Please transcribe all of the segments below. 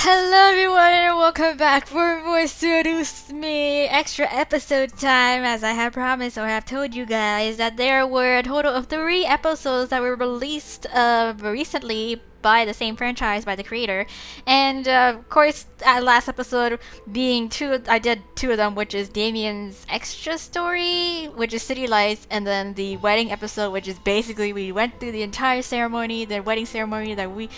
Hello everyone and welcome back for more Seduce Me extra episode time. As I have promised or have told you guys that there were a total of 3 episodes that were released recently by the same franchise, by the creator. And of course, last episode being I did 2 of them, which is Damien's extra story, which is City Lights, and then the wedding episode, which is basically we went through the entire ceremony, the wedding ceremony that we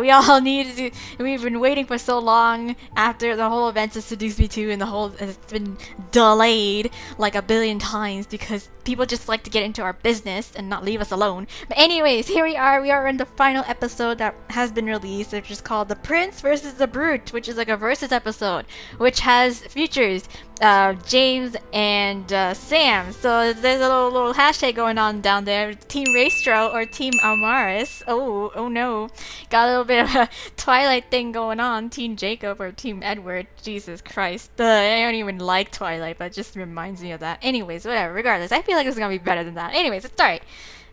all needed to. We've been waiting for so long after the whole event of Seduce Me 2, and it's been delayed like a billion times because people just like to get into our business and not leave us alone. But anyways, here we are. We are in the final episode that has been released, which is called The Prince versus the Brute, which is like a versus episode, which features James and Sam. So there's a little hashtag going on down there. Team Raestro or Team Almaris. Oh no. Got a little bit of a Twilight thing going on. Team Jacob or Team Edward. Jesus Christ. I don't even like Twilight, but it just reminds me of that. Anyways, whatever. Regardless, I feel like it's gonna be better than that. Anyways, let's start.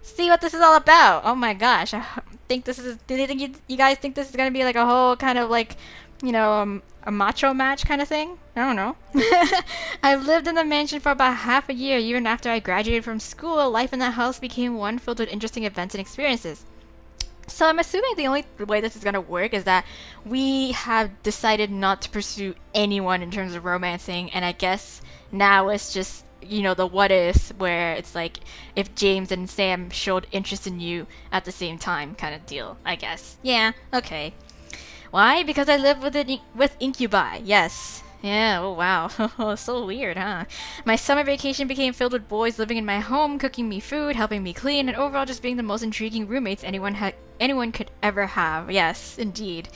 See what this is all about. Oh my gosh. I think this is. Do you think you guys think this is gonna be like a whole kind of like, a macho match kind of thing? I don't know. I lived in the mansion for about half a year. Even after I graduated from school, life in the house became one filled with interesting events and experiences. So I'm assuming the only way this is gonna work is that we have decided not to pursue anyone in terms of romancing, and I guess now it's just, the what ifs where it's like if James and Sam showed interest in you at the same time kind of deal, I guess. Yeah, okay. Why? Because I live with incubi. Yes. Yeah, oh wow. So weird, huh? My summer vacation became filled with boys living in my home, cooking me food, helping me clean, and overall just being the most intriguing roommates anyone could ever have. Yes, indeed.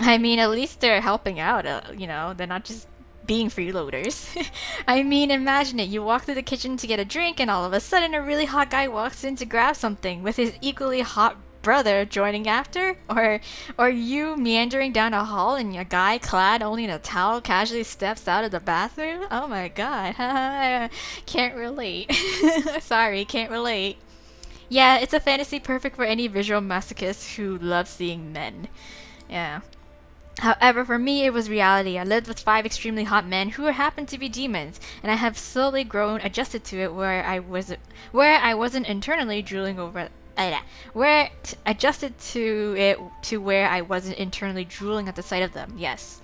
I mean, at least they're helping out, they're not just being freeloaders. I mean, imagine it. You walk through the kitchen to get a drink, and all of a sudden a really hot guy walks in to grab something, with his equally hot brother joining after, or you meandering down a hall and a guy clad only in a towel casually steps out of the bathroom. Oh my god. Can't relate. Sorry, can't relate. Yeah, it's a fantasy perfect for any visual masochist who loves seeing men. Yeah. However, for me, it was reality. I lived with 5 extremely hot men who happened to be demons, and I have slowly grown adjusted to it, where I wasn't internally drooling over. Adjusted to it to where I wasn't internally drooling at the sight of them. Yes.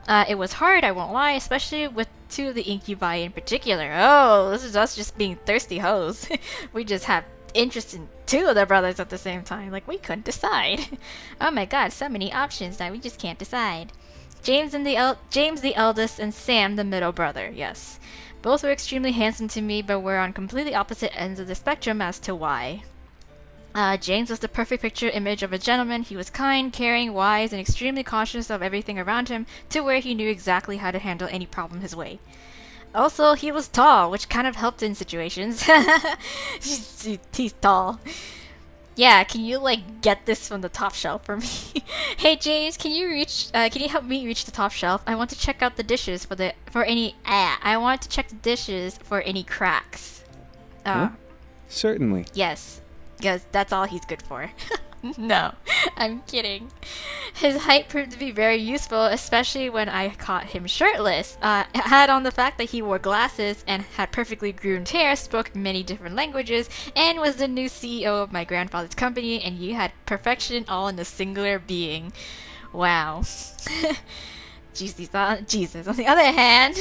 It was hard, I won't lie, especially with 2 of the incubi in particular. Oh, this is us just being thirsty hoes. We just have interest in 2 of their brothers at the same time. Like, we couldn't decide. Oh my god, so many options that we just can't decide. James the eldest, and Sam the middle brother. Yes. Both were extremely handsome to me, but were on completely opposite ends of the spectrum as to why. James was the perfect picture image of a gentleman. He was kind, caring, wise, and extremely cautious of everything around him, to where he knew exactly how to handle any problem his way. Also, he was tall, which kind of helped in situations. He's tall. Yeah, can you get this from the top shelf for me? Hey James, can you help me reach the top shelf? I want to check out the dishes I want to check the dishes for any cracks. Certainly. Yes. Because that's all he's good for. No, I'm kidding. His height proved to be very useful, especially when I caught him shirtless. Add on the fact that he wore glasses and had perfectly groomed hair, spoke many different languages, and was the new CEO of my grandfather's company, and you had perfection all in a singular being. Wow. Jesus. On the other hand,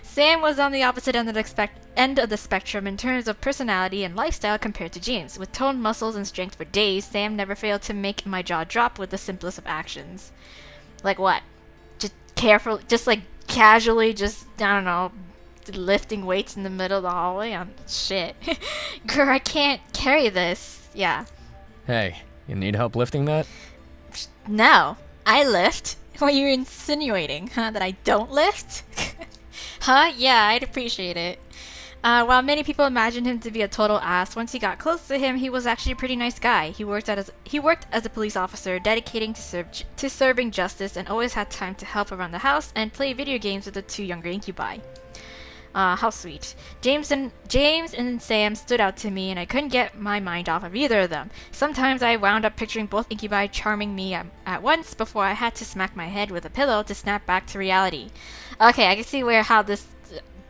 Sam was on the opposite end of the spectrum in terms of personality and lifestyle compared to James. With toned muscles and strength for days, Sam never failed to make my jaw drop with the simplest of actions. Like what? Just casually, I don't know, lifting weights in the middle of the hallway? Shit. Girl, I can't carry this. Yeah. Hey, you need help lifting that? No, I lift. What are you insinuating, huh? That I don't lift? Huh? Yeah, I'd appreciate it. While many people imagined him to be a total ass, once he got close to him, he was actually a pretty nice guy. He worked as a police officer, dedicating to serving justice, and always had time to help around the house and play video games with the 2 younger incubi. How sweet. James and Sam stood out to me, and I couldn't get my mind off of either of them. Sometimes I wound up picturing both incubi charming me at once before I had to smack my head with a pillow to snap back to reality. Okay, I can see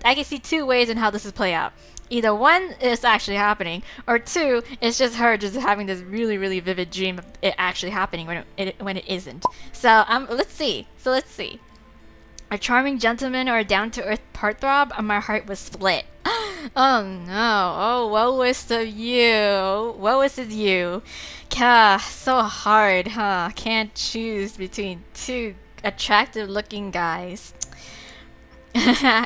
I can see two ways in how this is play out. Either one is actually happening, or two, it's just her just having this really, really vivid dream of it actually happening when it isn't. So let's see. A charming gentleman or a down-to-earth heartthrob, and my heart was split. Oh no. Oh, woe is of you. Woe is you. Gah, so hard, huh? Can't choose between two attractive-looking guys.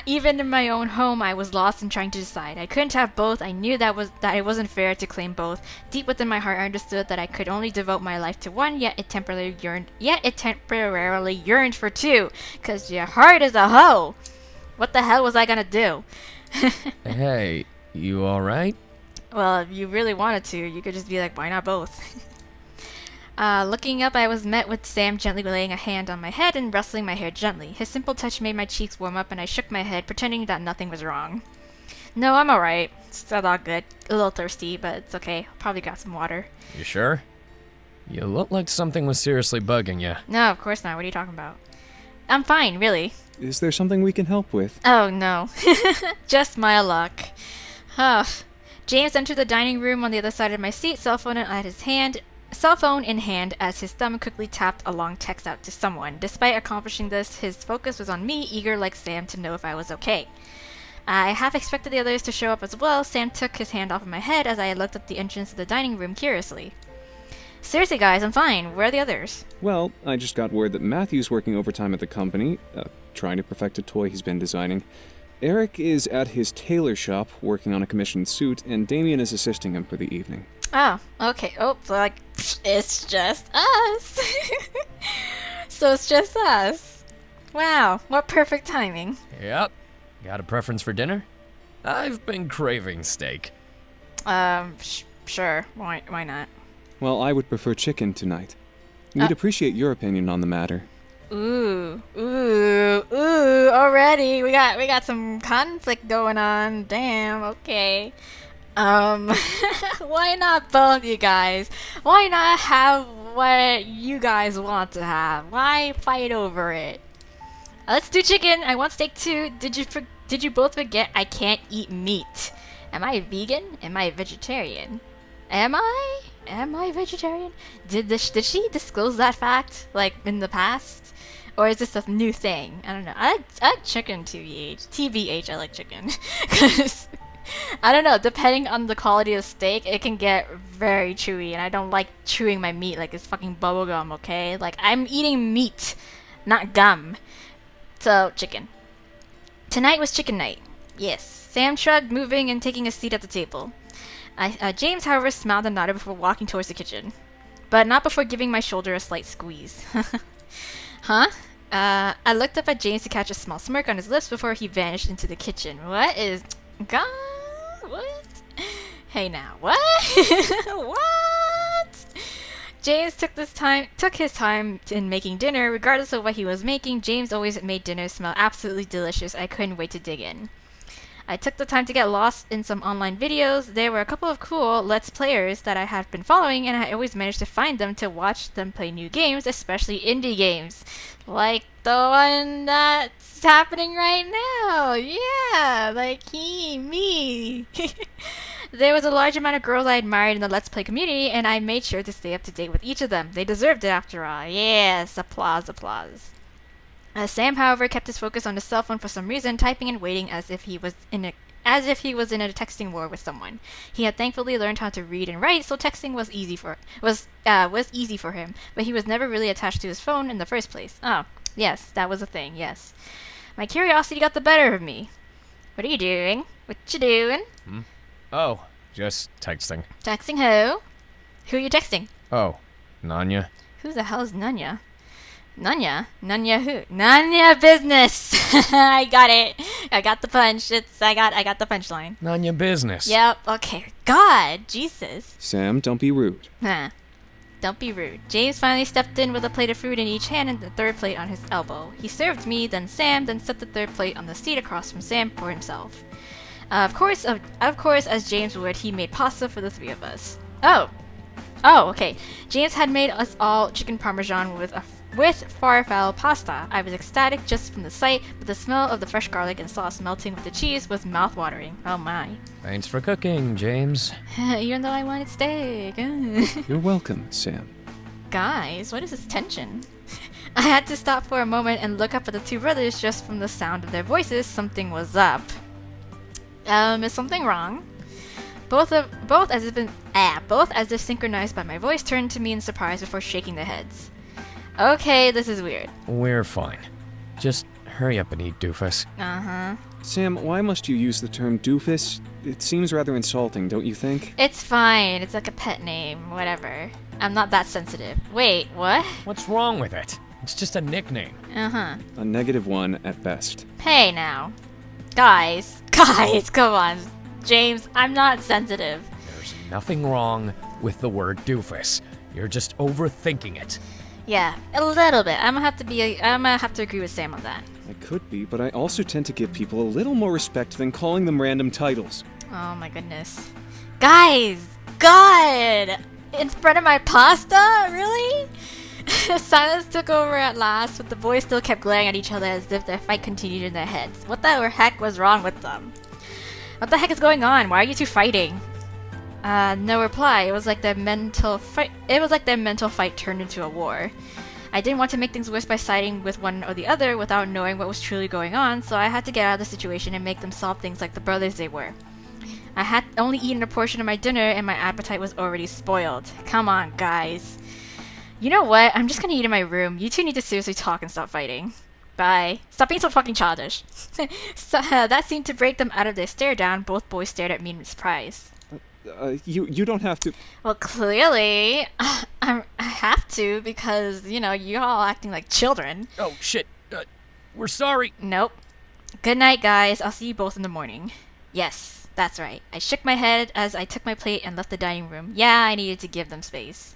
Even in my own home, I was lost in trying to decide. I couldn't have both. I knew that it wasn't fair to claim both. Deep within my heart, I understood that I could only devote my life to one, yet it temporarily yearned for two. 'Cause your heart is a hoe. What the hell was I gonna do? Hey, you alright? Well, if you really wanted to, you could just be like, why not both? Looking up, I was met with Sam gently laying a hand on my head and rustling my hair gently. His simple touch made my cheeks warm up, and I shook my head, pretending that nothing was wrong. No, I'm alright. It's all good. A little thirsty, but it's okay. I'll probably grab some water. You sure? You look like something was seriously bugging you. No, of course not. What are you talking about? I'm fine, really. Is there something we can help with? Oh, no. Just my luck. James entered the dining room on the other side of my seat, cell phone in hand, as his thumb quickly tapped a long text out to someone. Despite accomplishing this, his focus was on me, eager like Sam to know if I was okay. I half expected the others to show up as well. Sam took his hand off of my head as I looked at the entrance of the dining room curiously. Seriously, guys, I'm fine. Where are the others? Well, I just got word that Matthew's working overtime at the company, trying to perfect a toy he's been designing. Eric is at his tailor shop working on a commissioned suit, and Damien is assisting him for the evening. Oh, okay. Oh, so like, it's just us. So it's just us. Wow, what perfect timing. Yep. Got a preference for dinner? I've been craving steak. Sure. Why not? Well, I would prefer chicken tonight. We'd appreciate your opinion on the matter. Ooh, already. We got some conflict going on. Damn, okay. Why not both, you guys? Why not have what you guys want to have? Why fight over it? Let's do chicken. I want steak too. Did you both forget I can't eat meat? Am I vegan? Am I vegetarian? Am I vegetarian? Did she disclose that fact, like, in the past? Or is this a new thing? I don't know. I like chicken, TBH, I like chicken. 'Cause, I don't know, depending on the quality of steak, it can get very chewy, and I don't like chewing my meat like it's fucking bubblegum, okay? Like, I'm eating meat, not gum. So, chicken. Tonight was chicken night. Yes. Sam shrugged, moving and taking a seat at the table. James, however, smiled and nodded before walking towards the kitchen. But not before giving my shoulder a slight squeeze. Huh? I looked up at James to catch a small smirk on his lips before he vanished into the kitchen. What is... God? What? Hey now, what? What? James took his time in making dinner. Regardless of what he was making, James always made dinner smell absolutely delicious. I couldn't wait to dig in. I took the time to get lost in some online videos. There were a couple of cool Let's Players that I had been following, and I always managed to find them to watch them play new games, especially indie games. Like the one that's happening right now. Yeah, like me. There was a large amount of girls I admired in the Let's Play community, and I made sure to stay up to date with each of them. They deserved it after all. Yes, applause. Sam, however, kept his focus on his cell phone for some reason, typing and waiting as if he was in a texting war with someone. He had thankfully learned how to read and write, so texting was easy for him. But he was never really attached to his phone in the first place. Oh, yes, that was a thing. Yes, my curiosity got the better of me. What are you doing? What you doing? Oh, just texting. Texting who? Who are you texting? Oh, Nanya. Who the hell is Nanya? Nanya? Nanya who? Nanya business! I got it. I got the punch. I got the punchline. Nanya business. Yep, okay. God, Jesus. Sam, don't be rude. Huh. Don't be rude. James finally stepped in with a plate of food in each hand and the third plate on his elbow. He served me, then Sam, then set the third plate on the seat across from Sam for himself. Of course, as James would, he made pasta for the three of us. Oh, okay. James had made us all chicken parmesan with farfalle pasta. I was ecstatic just from the sight, but the smell of the fresh garlic and sauce melting with the cheese was mouth-watering. Oh my. Thanks for cooking, James. Even though I wanted steak. You're welcome, Sam. Guys, what is this tension? I had to stop for a moment and look up at the two brothers. Just from the sound of their voices, something was up. Is something wrong? Both as if synchronized by my voice, turned to me in surprise before shaking their heads. Okay, this is weird. We're fine. Just hurry up and eat, doofus. Uh-huh. Sam, why must you use the term doofus? It seems rather insulting, don't you think? It's fine. It's like a pet name. Whatever. I'm not that sensitive. Wait, what? What's wrong with it? It's just a nickname. Uh-huh. A -1 at best. Hey, now. Guys, come on. James, I'm not sensitive. There's nothing wrong with the word doofus. You're just overthinking it. Yeah, a little bit. I'm gonna have to agree with Sam on that. I could be, but I also tend to give people a little more respect than calling them random titles. Oh my goodness. Guys! God! In front of my pasta? Really? Silence took over at last, but the boys still kept glaring at each other as if their fight continued in their heads. What the heck was wrong with them? What the heck is going on? Why are you two fighting? No reply. It was like their mental fight turned into a war. I didn't want to make things worse by siding with one or the other without knowing what was truly going on, so I had to get out of the situation and make them solve things like the brothers they were. I had only eaten a portion of my dinner and my appetite was already spoiled. Come on, guys. You know what? I'm just gonna eat in my room. You two need to seriously talk and stop fighting. Bye. Stop being so fucking childish. That seemed to break them out of their stare down. Both boys stared at me in surprise. You don't have to... Well, clearly, I have to because, you're all acting like children. Oh, shit. We're sorry. Nope. Good night, guys. I'll see you both in the morning. Yes, that's right. I shook my head as I took my plate and left the dining room. Yeah, I needed to give them space.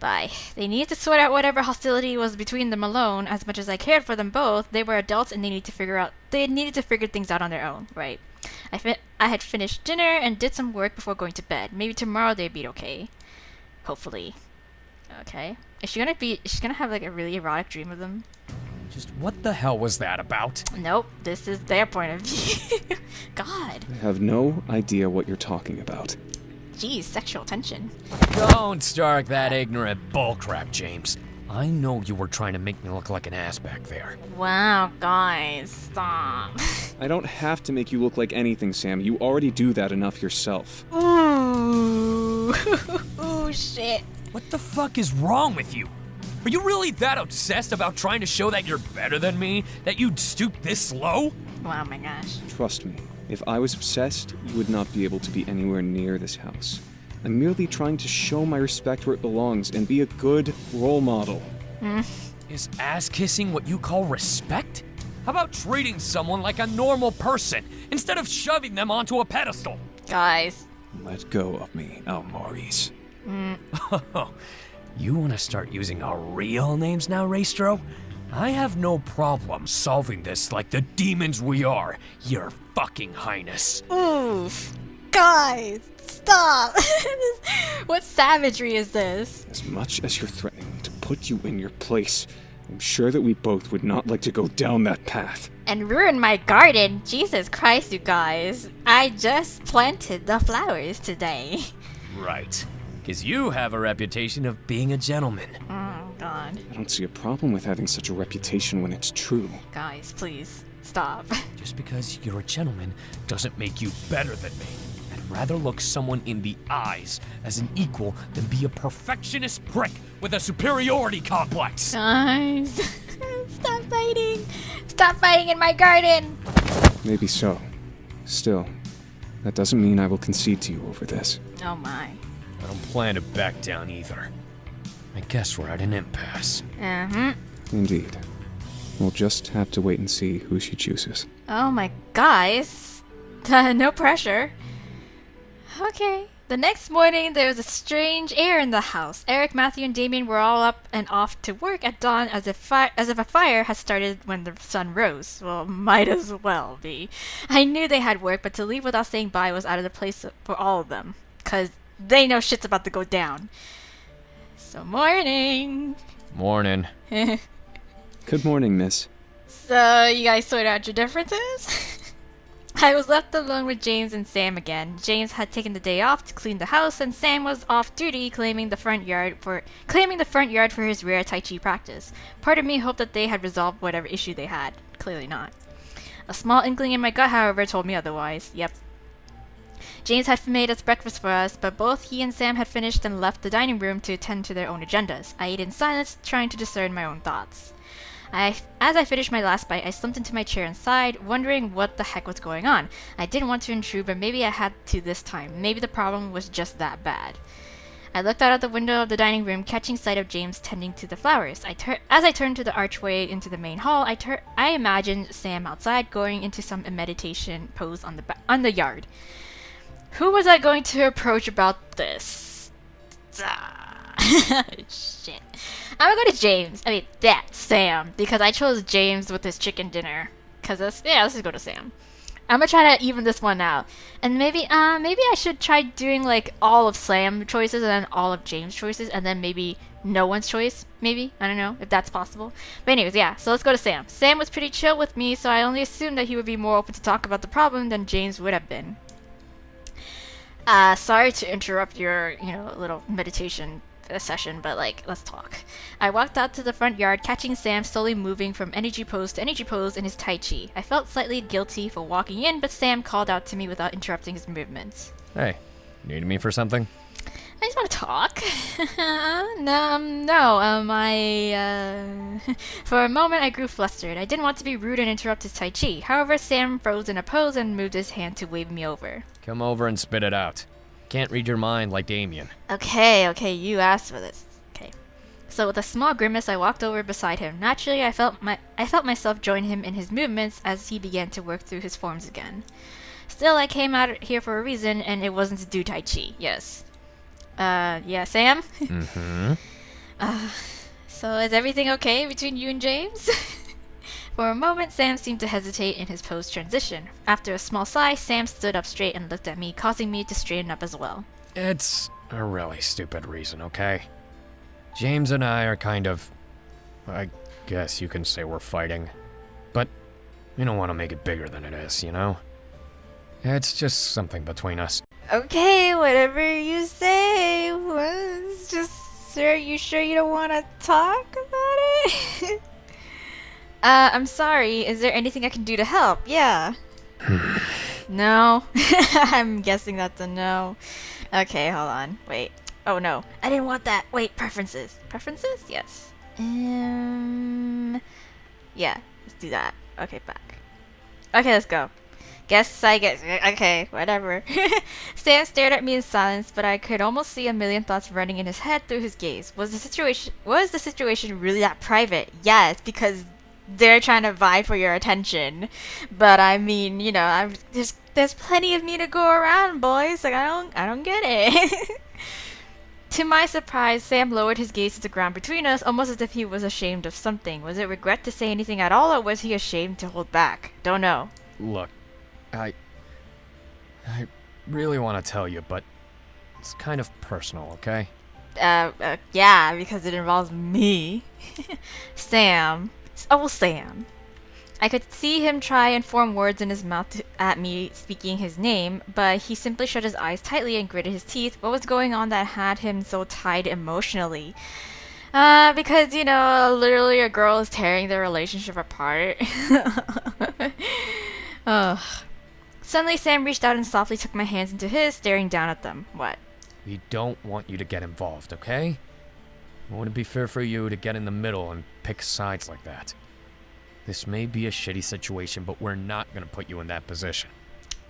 Bye. They needed to sort out whatever hostility was between them alone. As much as I cared for them both, they were adults and they needed to figure things out on their own, right? I had finished dinner and did some work before going to bed. Maybe tomorrow they'd be okay. Hopefully. Okay. Is she gonna have like a really erotic dream of them? Just what the hell was that about? Nope. This is their point of view. God. I have no idea what you're talking about. Jeez, sexual tension. Don't start that ignorant bullcrap, James. I know you were trying to make me look like an ass back there. Wow, guys, stop. I don't have to make you look like anything, Sam. You already do that enough yourself. Ooh. Ooh, shit. What the fuck is wrong with you? Are you really that obsessed about trying to show that you're better than me? That you'd stoop this low? Oh my gosh. Trust me, if I was obsessed, you would not be able to be anywhere near this house. I'm merely trying to show my respect where it belongs and be a good role model. Is ass-kissing what you call respect? How about treating someone like a normal person instead of shoving them onto a pedestal? Guys. Let go of me, Maurice. You want to start using our real names now, Raestro? I have no problem solving this like the demons we are, your fucking highness. Oof. Guys, stop. What savagery is this? As much as you're threatening to put you in your place, I'm sure that we both would not like to go down that path. And ruin my garden? Jesus Christ, you guys. I just planted the flowers today. Right. Because you have a reputation of being a gentleman. Oh, God. I don't see a problem with having such a reputation when it's true. Guys, please, stop. Just because you're a gentleman doesn't make you better than me. I'd rather look someone in the eyes as an equal than be a perfectionist prick with a superiority complex. Guys, stop fighting. Stop fighting in my garden. Maybe so. Still, that doesn't mean I will concede to you over this. Oh, my. I don't plan to back down either. I guess we're at an impasse. Indeed. We'll just have to wait and see who she chooses. Oh my, guys. No pressure. Okay. The next morning, there was a strange air in the house. Eric, Matthew, and Damien were all up and off to work at dawn as if a fire had started when the sun rose. Well, might as well be. I knew they had work, but to leave without saying bye was out of the place for all of them. 'Cause they know shit's about to go down. So, morning! Morning. Good morning, miss. So, you guys sort out your differences? I was left alone with James and Sam again. James had taken the day off to clean the house, and Sam was off duty claiming the front yard for his rare Tai Chi practice. Part of me hoped that they had resolved whatever issue they had. Clearly not. A small inkling in my gut, however, told me otherwise. Yep. James had made us breakfast for us, but both he and Sam had finished and left the dining room to attend to their own agendas. I ate in silence, trying to discern my own thoughts. As I finished my last bite, I slumped into my chair and sighed, wondering what the heck was going on. I didn't want to intrude, but maybe I had to this time. Maybe the problem was just that bad. I looked out of the window of the dining room, catching sight of James tending to the flowers. As I turned to the archway into the main hall, I imagined Sam outside, going into some meditation pose on the yard. Who was I going to approach about this? Shit. I'm gonna go to James. Sam. Because I chose James with his chicken dinner. Let's just go to Sam. I'm gonna try to even this one out. And maybe I should try doing like all of Sam choices and then all of James choices and then maybe no one's choice. Maybe. I don't know if that's possible. But anyways, yeah. So let's go to Sam. Sam was pretty chill with me, so I only assumed that he would be more open to talk about the problem than James would have been. Sorry to interrupt your, little meditation session, but let's talk. I walked out to the front yard, catching Sam slowly moving from energy pose to energy pose in his Tai Chi. I felt slightly guilty for walking in, but Sam called out to me without interrupting his movements. Hey, need me for something? I just want to talk. For a moment I grew flustered. I didn't want to be rude and interrupt his Tai Chi. However, Sam froze in a pose and moved his hand to wave me over. Come over and spit it out. Can't read your mind like Damien. Okay, you asked for this. Okay. So with a small grimace, I walked over beside him. Naturally, I felt myself join him in his movements as he began to work through his forms again. Still, I came out here for a reason, and it wasn't to do Tai Chi. Yes. Yeah, Sam? Mm-hmm. So is everything okay between you and James? For a moment, Sam seemed to hesitate in his pose transition. After a small sigh, Sam stood up straight and looked at me, causing me to straighten up as well. It's a really stupid reason, okay? James and I are I guess you can say we're fighting. But we don't want to make it bigger than it is, It's just something between us. Okay, whatever you say. Are you sure you don't want to talk about it? I'm sorry. Is there anything I can do to help? Yeah. No? I'm guessing that's a no. Okay, hold on. Wait. Oh no. I didn't want that. Wait, preferences. Preferences? Yes. Yeah, let's do that. Okay, back. Okay, let's go. Okay, whatever. Sam stared at me in silence, but I could almost see a million thoughts running in his head through his gaze. Was the situation really that private? Yes, because they're trying to vie for your attention. But I mean, there's plenty of me to go around, boys. I don't get it. To my surprise, Sam lowered his gaze to the ground between us, almost as if he was ashamed of something. Was it regret to say anything at all, or was he ashamed to hold back? Don't know. Look, I really want to tell you, but it's kind of personal, okay? Yeah, because it involves me. Sam. Oh, Sam. I could see him try and form words in his mouth at me speaking his name, but he simply shut his eyes tightly and gritted his teeth. What was going on that had him so tied emotionally? Because, literally a girl is tearing their relationship apart. Ugh. Suddenly, Sam reached out and softly took my hands into his, staring down at them. What? We don't want you to get involved, okay? It wouldn't be fair for you to get in the middle and pick sides like that. This may be a shitty situation, but we're not gonna put you in that position.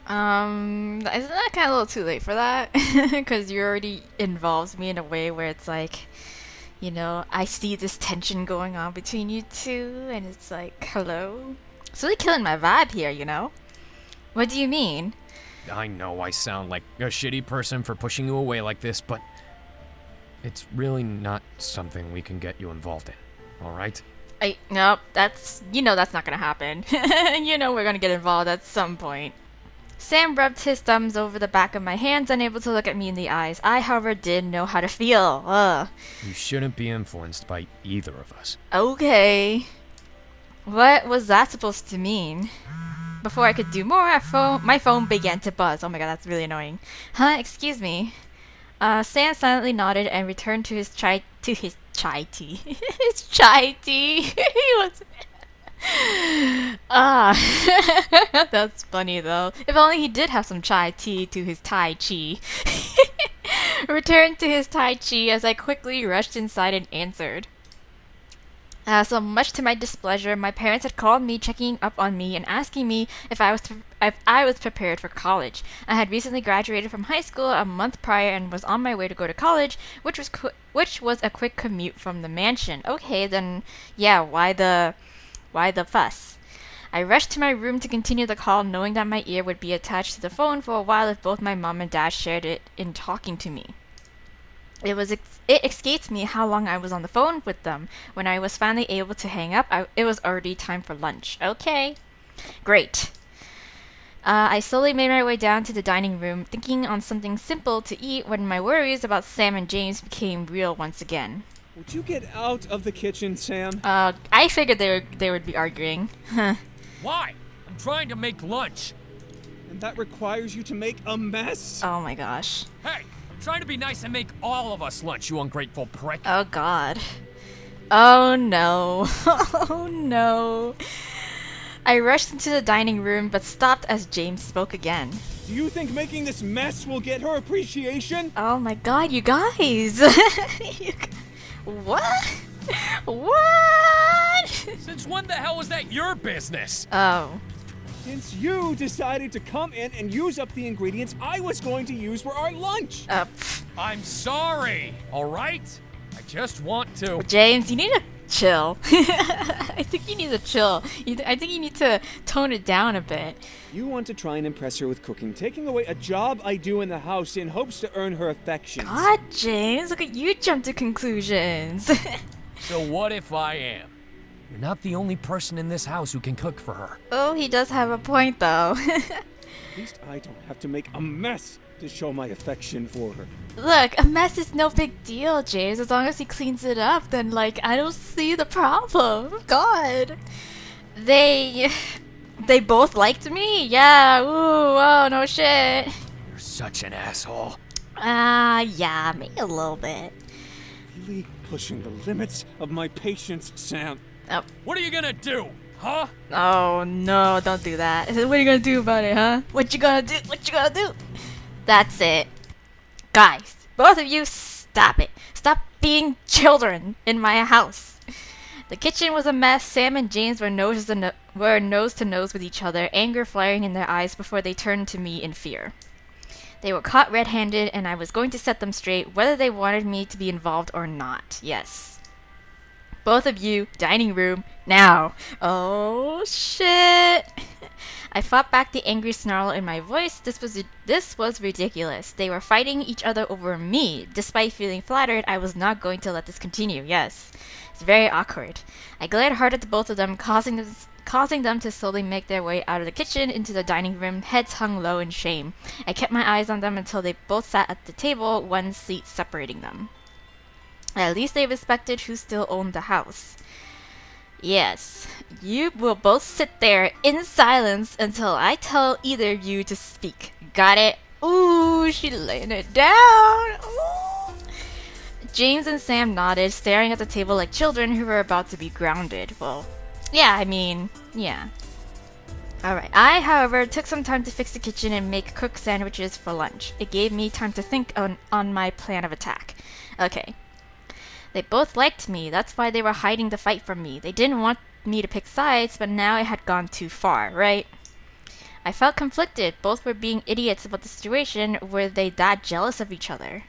Isn't that kind of a little too late for that? Because you already involves me in a way where it's like, I see this tension going on between you two, and it's like, hello? It's really killing my vibe here, What do you mean? I know I sound like a shitty person for pushing you away like this, but it's really not something we can get you involved in, alright? Nope, that's not gonna happen. We're gonna get involved at some point. Sam rubbed his thumbs over the back of my hands, unable to look at me in the eyes. I, however, did know how to feel. Ugh. You shouldn't be influenced by either of us. Okay. What was that supposed to mean? Before I could do more, my phone began to buzz. Oh my god, that's really annoying. Huh? Excuse me. Sam silently nodded and returned to his chai tea. His chai tea. He was... That's funny though. If only he did have some chai tea to his tai chi. Returned to his tai chi as I quickly rushed inside and answered. So much to my displeasure, my parents had called me, checking up on me and asking me if I was prepared for college. I had recently graduated from high school a month prior and was on my way to go to college, which was a quick commute from the mansion. Okay, then yeah, why the fuss? I rushed to my room to continue the call, knowing that my ear would be attached to the phone for a while if both my mom and dad shared it in talking to me. It escaped me how long I was on the phone with them. When I was finally able to hang up, it was already time for lunch. Okay. Great. I slowly made my way down to the dining room, thinking on something simple to eat when my worries about Sam and James became real once again. Would you get out of the kitchen, Sam? I figured they would be arguing. Why? I'm trying to make lunch. And that requires you to make a mess? Oh my gosh. Hey, I'm trying to be nice and make all of us lunch, you ungrateful prick. Oh god. Oh no. Oh no. I rushed into the dining room but stopped as James spoke again. Do you think making this mess will get her appreciation? Oh my god, you guys. What? What? Since when the hell was that your business? Oh. Since you decided to come in and use up the ingredients I was going to use for our lunch. I'm sorry, alright? I just want to... James, you need to chill. I think you need to chill. I think you need to tone it down a bit. You want to try and impress her with cooking, taking away a job I do in the house in hopes to earn her affections. God, James, look at you jump to conclusions. So what if I am? You're not the only person in this house who can cook for her. Oh, he does have a point, though. At least I don't have to make a mess to show my affection for her. Look, a mess is no big deal, James. As long as he cleans it up, then, I don't see the problem. God. They both liked me? Yeah, ooh, oh, no shit. You're such an asshole. Yeah, maybe a little bit. Really pushing the limits of my patience, Sam. Oh. What are you gonna do, huh? Oh, no, don't do that. What are you gonna do about it, huh? What you gonna do? What you gonna do? That's it. Guys, both of you, stop it. Stop being children in my house. The kitchen was a mess. Sam and James were nose to nose with each other, anger flaring in their eyes before they turned to me in fear. They were caught red-handed, and I was going to set them straight, whether they wanted me to be involved or not. Yes. Both of you, dining room, now. Oh, shit. I fought back the angry snarl in my voice. This was ridiculous. They were fighting each other over me. Despite feeling flattered, I was not going to let this continue. Yes. It's very awkward. I glared hard at the both of them, causing them to slowly make their way out of the kitchen into the dining room, heads hung low in shame. I kept my eyes on them until they both sat at the table, one seat separating them. At least they respected who still owned the house. Yes, you will both sit there in silence until I tell either of you to speak. Got it? Ooh, she laying it down. Ooh. James and Sam nodded, staring at the table like children who were about to be grounded. Well, yeah. Alright, I, however, took some time to fix the kitchen and make cooked sandwiches for lunch. It gave me time to think on my plan of attack. Okay. They both liked me, that's why they were hiding the fight from me. They didn't want me to pick sides, but now it had gone too far, right? I felt conflicted. Both were being idiots about the situation. Were they that jealous of each other?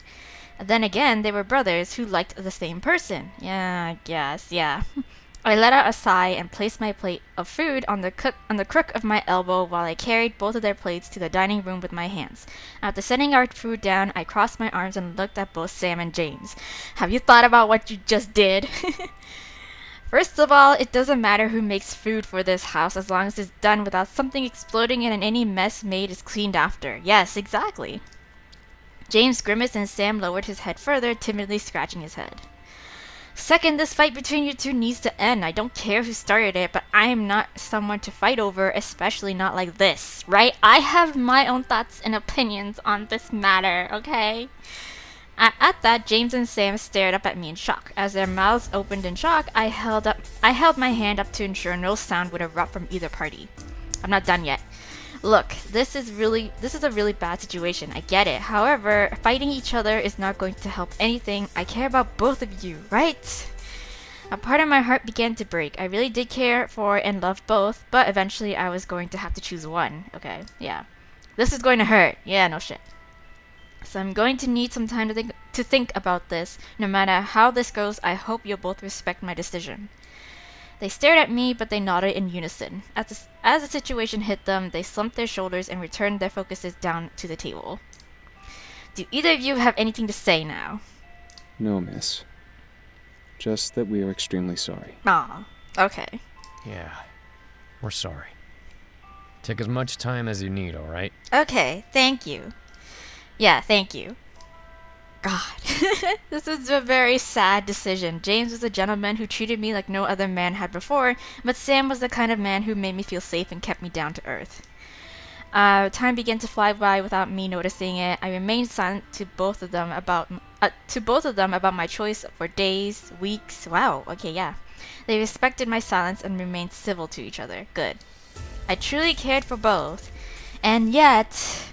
And then again, they were brothers who liked the same person. Yeah, I guess, yeah. I let out a sigh and placed my plate of food on the crook of my elbow while I carried both of their plates to the dining room with my hands. After setting our food down, I crossed my arms and looked at both Sam and James. Have you thought about what you just did? First of all, it doesn't matter who makes food for this house as long as it's done without something exploding and any mess made is cleaned after. Yes, exactly. James grimaced and Sam lowered his head further, timidly scratching his head. Second, this fight between you two needs to end. I don't care who started it, but I am not someone to fight over, especially not like this, right? I have my own thoughts and opinions on this matter, okay? At that, James and Sam stared up at me in shock. As their mouths opened in shock, I held my hand up to ensure no sound would erupt from either party. I'm not done yet. Look, this is a really bad situation. I get it. However, fighting each other is not going to help anything. I care about both of you, right? A part of my heart began to break. I really did care for and love both, but eventually I was going to have to choose one. Okay, yeah. This is going to hurt. Yeah, no shit. So I'm going to need some time to think about this. No matter how this goes, I hope you'll both respect my decision. They stared at me, but they nodded in unison. As the situation hit them, they slumped their shoulders and returned their focuses down to the table. Do either of you have anything to say now? No, miss. Just that we are extremely sorry. Aw, okay. Yeah, we're sorry. Take as much time as you need, alright? Okay, thank you. Yeah, thank you. God, this is a very sad decision. James was a gentleman who treated me like no other man had before, but Sam was the kind of man who made me feel safe and kept me down to earth. Time began to fly by without me noticing it. I remained silent to both of them about my choice for days, weeks. Wow, okay, yeah. They respected my silence and remained civil to each other. Good. I truly cared for both, and yet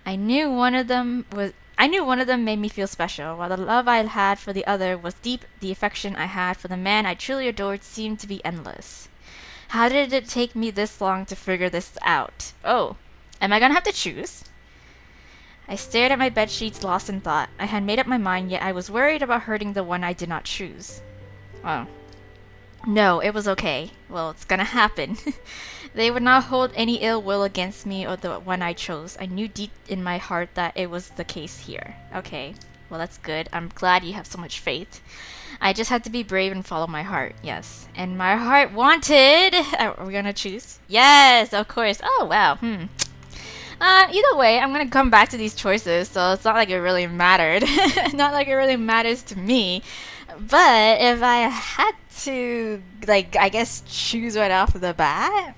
I knew one of them made me feel special. While the love I had for the other was deep, the affection I had for the man I truly adored seemed to be endless. How did it take me this long to figure this out? Oh, am I gonna have to choose? I stared at my bedsheets, lost in thought. I had made up my mind, yet I was worried about hurting the one I did not choose. Oh. No, it was okay. Well, it's gonna happen. They would not hold any ill will against me or the one I chose. I knew deep in my heart that it was the case here. Okay, well that's good. I'm glad you have so much faith. I just had to be brave and follow my heart, yes. And my heart wanted... Are we gonna choose? Yes, of course. Oh, wow. Either way, I'm gonna come back to these choices, so it's not like it really mattered. Not like it really matters to me. But if I had to, like, I guess choose right off the bat...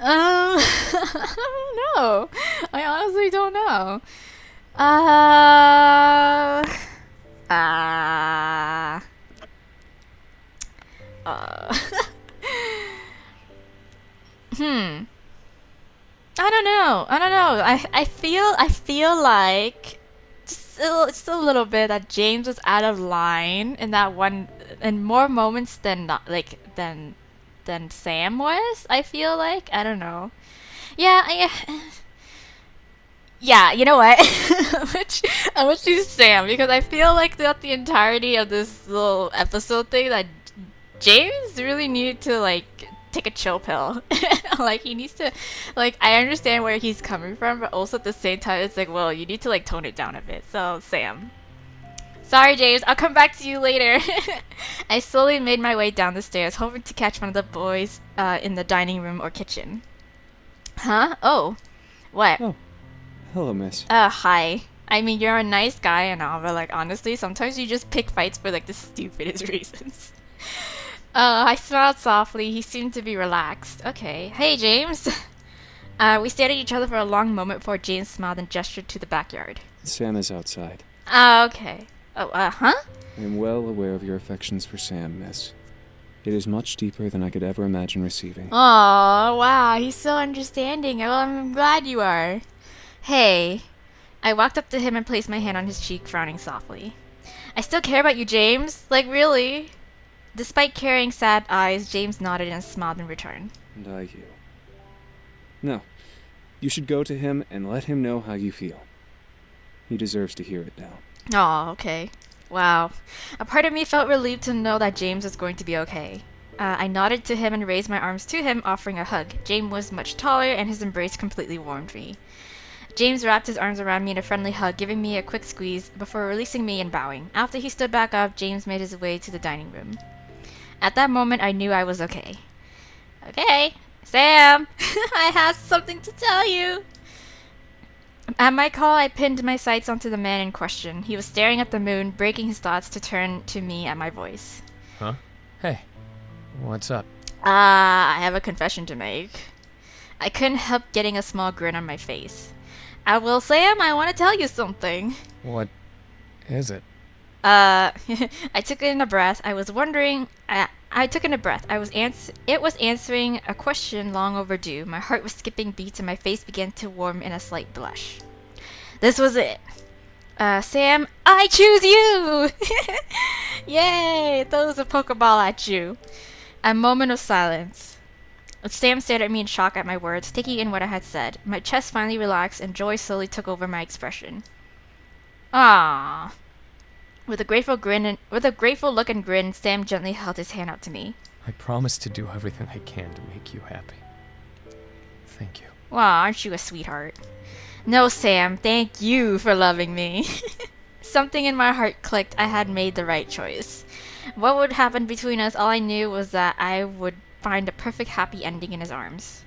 I don't know. I honestly don't know. I don't know. I feel like just a little bit that James was out of line in that one, in more moments than not, like than Sam was. I feel like, I don't know. Yeah. Yeah, you know what? I'm gonna choose Sam because I feel like throughout the entirety of this little episode thing that James really needed to like take a chill pill. Like he needs to, like, I understand where he's coming from, but also at the same time it's like, well, you need to like tone it down a bit. So Sam. Sorry, James. I'll come back to you later. I slowly made my way down the stairs, hoping to catch one of the boys in the dining room or kitchen. Huh? Oh. What? Oh. Hello, miss. Hi. I mean, you're a nice guy and all, but like, honestly, sometimes you just pick fights for like the stupidest reasons. I smiled softly. He seemed to be relaxed. Okay. Hey, James. We stared at each other for a long moment before James smiled and gestured to the backyard. Sam is outside. Okay. Oh, huh? I am well aware of your affections for Sam, miss. It is much deeper than I could ever imagine receiving. Oh, wow. He's so understanding. Well, I'm glad you are. Hey. I walked up to him and placed my hand on his cheek, frowning softly. I still care about you, James. Like, really? Despite carrying sad eyes, James nodded and smiled in return. And I you. No. You should go to him and let him know how you feel. He deserves to hear it now. Oh, okay. Wow. A part of me felt relieved to know that James was going to be okay. I nodded to him and raised my arms to him, offering a hug. James was much taller, and his embrace completely warmed me. James wrapped his arms around me in a friendly hug, giving me a quick squeeze before releasing me and bowing. After he stood back up, James made his way to the dining room. At that moment, I knew I was okay. Okay, Sam, I have something to tell you. At my call, I pinned my sights onto the man in question. He was staring at the moon, breaking his thoughts to turn to me at my voice. Huh? Hey, what's up? I have a confession to make. I couldn't help getting a small grin on my face. Well, Sam, I want to tell you something. What is it? I took in a breath. I was wondering. I took in a breath. It was answering a question long overdue. My heart was skipping beats and my face began to warm in a slight blush. This was it. Sam, I choose you! Yay! Throws a Pokeball at you. A moment of silence. Sam stared at me in shock at my words, taking in what I had said. My chest finally relaxed and joy slowly took over my expression. Ah. With a grateful look and grin, Sam gently held his hand out to me. I promise to do everything I can to make you happy. Thank you. Wow, aren't you a sweetheart? No, Sam, thank you for loving me. Something in my heart clicked. I had made the right choice. What would happen between us, all I knew was that I would find a perfect happy ending in his arms.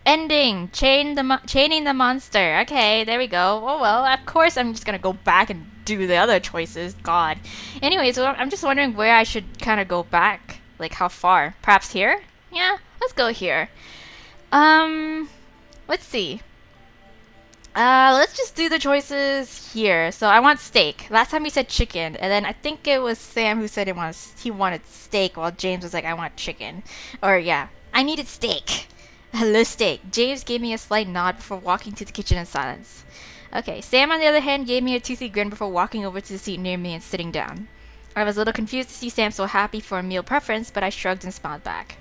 Ending! Chaining the monster. Okay, there we go. Oh well, of course I'm just gonna go back and do the other choices. God. Anyways, so I'm just wondering where I should kind of go back. Like, how far? Perhaps here? Yeah, let's go here. Let's see. Let's just do the choices here. So I want steak. Last time he said chicken, and then I think it was Sam who said he wanted steak, while James was like, I want chicken. Or yeah, I needed steak. Hello, steak. James gave me a slight nod before walking to the kitchen in silence. Okay, Sam on the other hand gave me a toothy grin before walking over to the seat near me and sitting down. I was a little confused to see Sam so happy for a meal preference, but I shrugged and smiled back.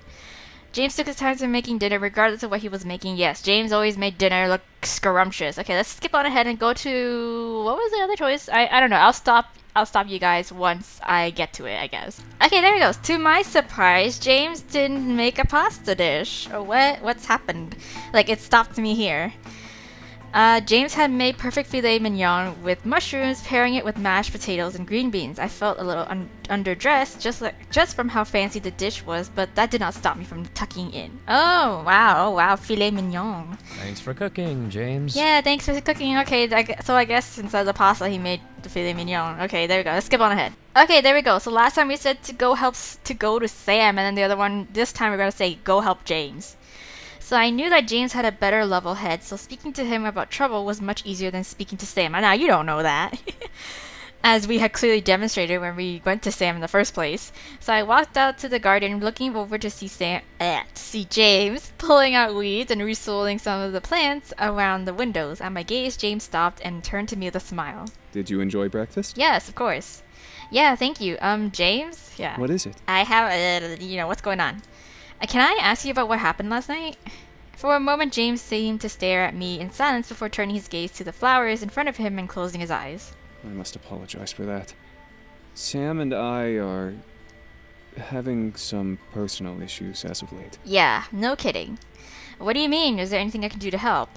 James took his time to making dinner regardless of what he was making. Yes, James always made dinner look scrumptious. Okay, let's skip on ahead and go to... what was the other choice? I don't know. I'll stop you guys once I get to it, I guess. Okay, there he goes. To my surprise, James didn't make a pasta dish. Oh, what's happened? Like, it stopped me here. James had made perfect filet mignon with mushrooms, pairing it with mashed potatoes and green beans. I felt a little underdressed just from how fancy the dish was, but that did not stop me from tucking in. Oh wow, filet mignon. Thanks for cooking, James. Yeah, thanks for cooking. Okay, so I guess instead of the pasta, he made the filet mignon. Okay, there we go. Let's skip on ahead. Okay, there we go. So last time we said to go to Sam, and then the other one, this time we're gonna say go help James. So I knew that James had a better level head, so speaking to him about trouble was much easier than speaking to Sam. Now, you don't know that. As we had clearly demonstrated when we went to Sam in the first place. So I walked out to the garden, looking over to see James pulling out weeds and resoiling some of the plants around the windows. At my gaze, James stopped and turned to me with a smile. Did you enjoy breakfast? Yes, of course. Yeah, thank you. James? Yeah. What is it? I have, what's going on? Can I ask you about what happened last night? For a moment, James seemed to stare at me in silence before turning his gaze to the flowers in front of him and closing his eyes. I must apologize for that. Sam and I are having some personal issues as of late. Yeah, no kidding. What do you mean? Is there anything I can do to help?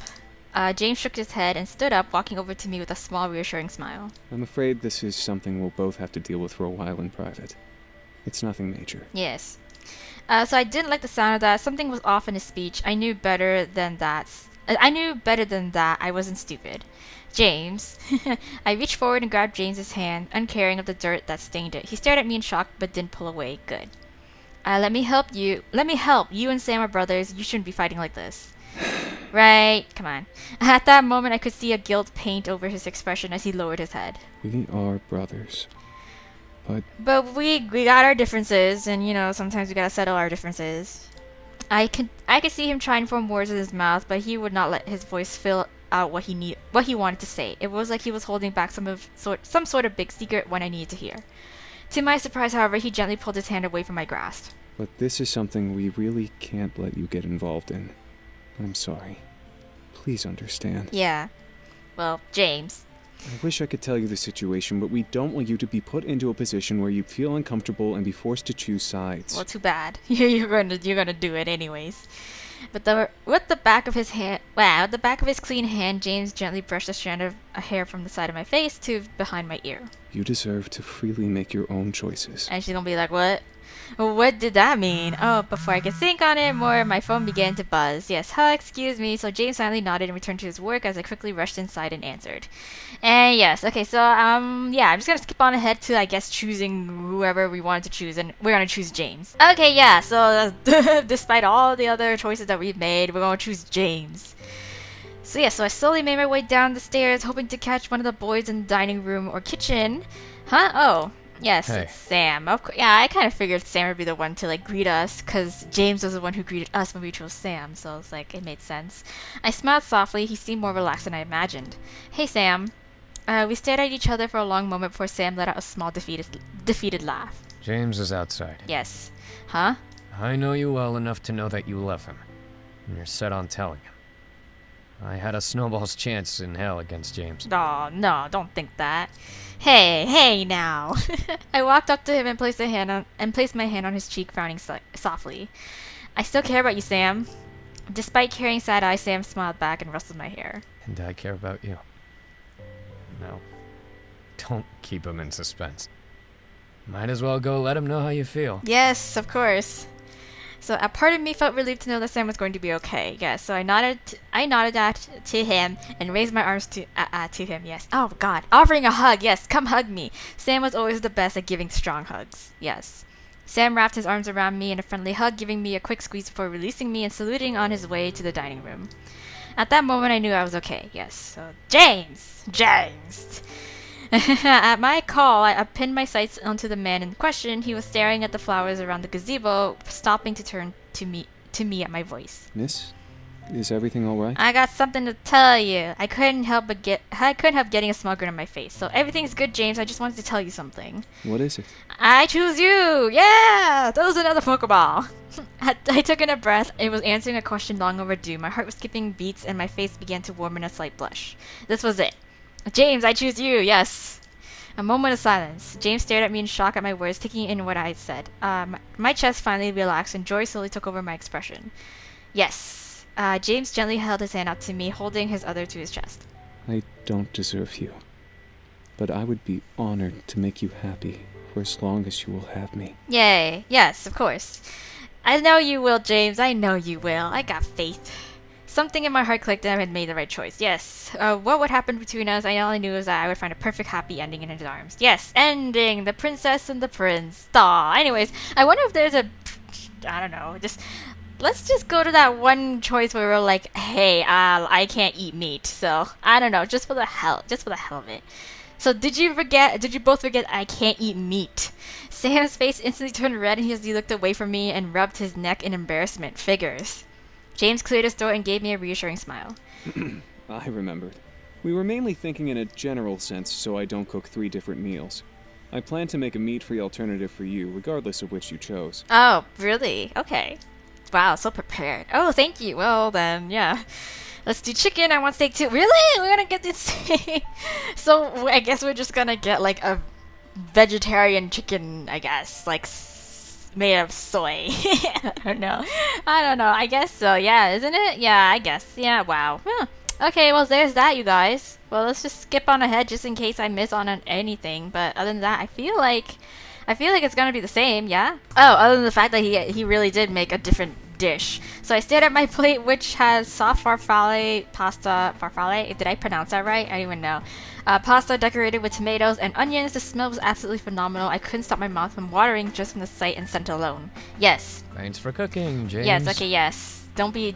James shook his head and stood up, walking over to me with a small, reassuring smile. I'm afraid this is something we'll both have to deal with for a while in private. It's nothing major. Yes. So I didn't like the sound of that. Something was off in his speech. I knew better than that. I wasn't stupid. James. I reached forward and grabbed James's hand, uncaring of the dirt that stained it. He stared at me in shock but didn't pull away. Good. Let me help you. You and Sam are brothers. You shouldn't be fighting like this. Right. Come on. At that moment, I could see a guilt paint over his expression as he lowered his head. We are brothers. But we got our differences, and sometimes we gotta settle our differences. I could see him trying to form words with his mouth, but he would not let his voice fill out what he wanted to say. It was like he was holding back some sort of big secret one I needed to hear. To my surprise, however, he gently pulled his hand away from my grasp. But this is something we really can't let you get involved in. I'm sorry. Please understand. Yeah. Well, James. I wish I could tell you the situation, but we don't want you to be put into a position where you feel uncomfortable and be forced to choose sides. Well, too bad. You're gonna do it anyways. But with the back of his clean hand, James gently brushed a strand of hair from the side of my face to behind my ear. You deserve to freely make your own choices. And she's gonna be like, what? What did that mean? Oh, before I could think on it more, my phone began to buzz. Yes, excuse me. So James finally nodded and returned to his work as I quickly rushed inside and answered. And yes, okay, so, yeah, I'm just gonna skip on ahead to, I guess, choosing whoever we wanted to choose, and we're gonna choose James. Okay, yeah, so, despite all the other choices that we've made, we're gonna choose James. So yeah, so I slowly made my way down the stairs, hoping to catch one of the boys in the dining room or kitchen. Huh? Oh. Yes, Hey. it's Sam. Yeah, I kind of figured Sam would be the one to like greet us, because James was the one who greeted us when we chose Sam, so it's like, it made sense. I smiled softly. He seemed more relaxed than I imagined. Hey, Sam. We stared at each other for a long moment before Sam let out a small defeated laugh. James is outside. Yes. Huh? I know you well enough to know that you love him, and you're set on telling him. I had a snowball's chance in hell against James. Oh, no, don't think that. Hey now. I walked up to him and placed my hand on his cheek, frowning softly. I still care about you, Sam. Despite carrying sad eyes, Sam smiled back and rustled my hair. And I care about you. No. Don't keep him in suspense. Might as well go let him know how you feel. Yes, of course. So a part of me felt relieved to know that Sam was going to be okay. Yes, so I nodded to him and raised my arms to him. Yes. Oh God, offering a hug. Yes, come hug me. Sam was always the best at giving strong hugs. Yes. Sam wrapped his arms around me in a friendly hug, giving me a quick squeeze before releasing me and saluting on his way to the dining room. At that moment, I knew I was okay. Yes. So James. At my call, I pinned my sights onto the man in question. He was staring at the flowers around the gazebo, stopping to turn to me at my voice. Miss, is everything all right? I got something to tell you. I couldn't help getting a small grin on my face. So everything's good, James. I just wanted to tell you something. What is it? I choose you! Yeah! That was another Pokeball! I took in a breath. It was answering a question long overdue. My heart was skipping beats and my face began to warm in a slight blush. This was it. James, I choose you, yes. A moment of silence. James stared at me in shock at my words, taking in what I had said. My chest finally relaxed and joy slowly took over my expression. Yes. James gently held his hand out to me, holding his other to his chest. I don't deserve you, but I would be honored to make you happy for as long as you will have me. Yay. Yes, of course. I know you will, James. I know you will. I got faith. Something in my heart clicked and I had made the right choice. Yes. What would happen between us, all I knew was that I would find a perfect happy ending in his arms. Yes, ending! The princess and the prince. Aw. Anyways, I wonder if there's a... I don't know, let's just go to that one choice where we're like, hey, I can't eat meat. So, I don't know, just for the hell of it. So, did you both forget I can't eat meat? Sam's face instantly turned red and he looked away from me and rubbed his neck in embarrassment. Figures. James cleared his throat and gave me a reassuring smile. I remembered. We were mainly thinking in a general sense, so I don't cook 3 different meals. I plan to make a meat-free alternative for you, regardless of which you chose. Oh, really? Okay. Wow, so prepared. Oh, thank you. Well, then, yeah. Let's do chicken. I want steak too. Really? We're gonna get this steak. So, I guess we're just gonna get, like, a vegetarian chicken, I guess. Like, made of soy. I don't know. I guess so. Yeah, isn't it? Yeah, I guess. Yeah, wow. Huh. Okay, well, there's that, you guys. Well, let's just skip on ahead just in case I miss on anything. But other than that, I feel like it's gonna be the same, yeah? Oh, other than the fact that he really did make a different dish. So I stared at my plate, which has soft farfalle pasta. Farfalle? Did I pronounce that right? I don't even know. Pasta decorated with tomatoes and onions. The smell was absolutely phenomenal. I couldn't stop my mouth from watering just from the sight and scent alone. Yes. Thanks for cooking, James. Yes, okay, yes. Don't be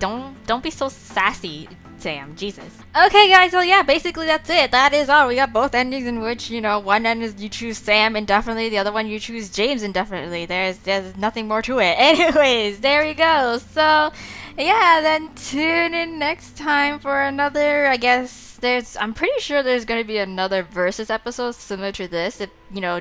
so sassy, Sam. Jesus. Okay, guys, so yeah, basically that's it. That is all. We got both endings in which, one end is you choose Sam indefinitely, the other one you choose James indefinitely. There's nothing more to it. Anyways, there we go. So, yeah, then tune in next time for another, I guess, I'm pretty sure there's gonna be another versus episode similar to this. If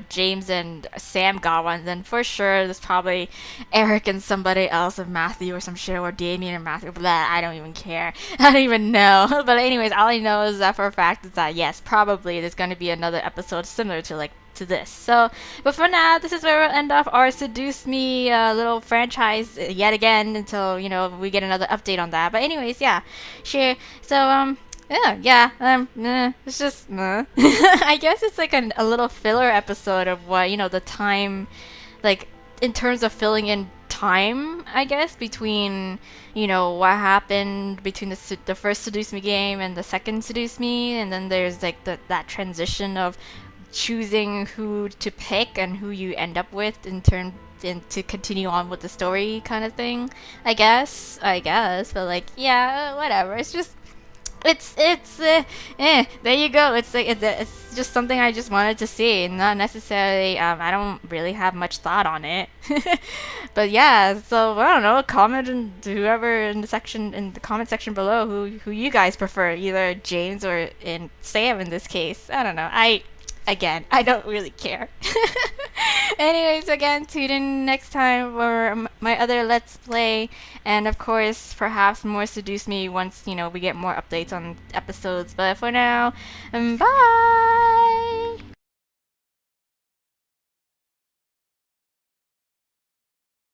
James and Sam got one, then for sure there's probably Eric and somebody else, and Matthew or some shit, or Damien and Matthew. Blah, I don't even care. I don't even know. But anyways, all I know is that for a fact is that yes, probably there's gonna be another episode similar to this. So, but for now, this is where we'll end off our Seduce Me little franchise yet again until we get another update on that. But anyways, yeah, sure. So it's just I guess it's like a little filler episode of what the time, like in terms of filling in time, I guess, between what happened between the first Seduce Me game and the second Seduce Me, and then there's like that transition of choosing who to pick and who you end up with in turn to continue on with the story kind of thing. I guess, but like yeah, whatever. It's just there you go. It's just something I just wanted to see, not necessarily I don't really have much thought on it. But yeah, so I don't know, comment and whoever in the comment section below who you guys prefer, either James or Sam in this case. I don't know. I don't really care. Anyways, again, tune in next time for my other Let's Play, and of course, perhaps more Seduce Me once, we get more updates on episodes. But for now, bye!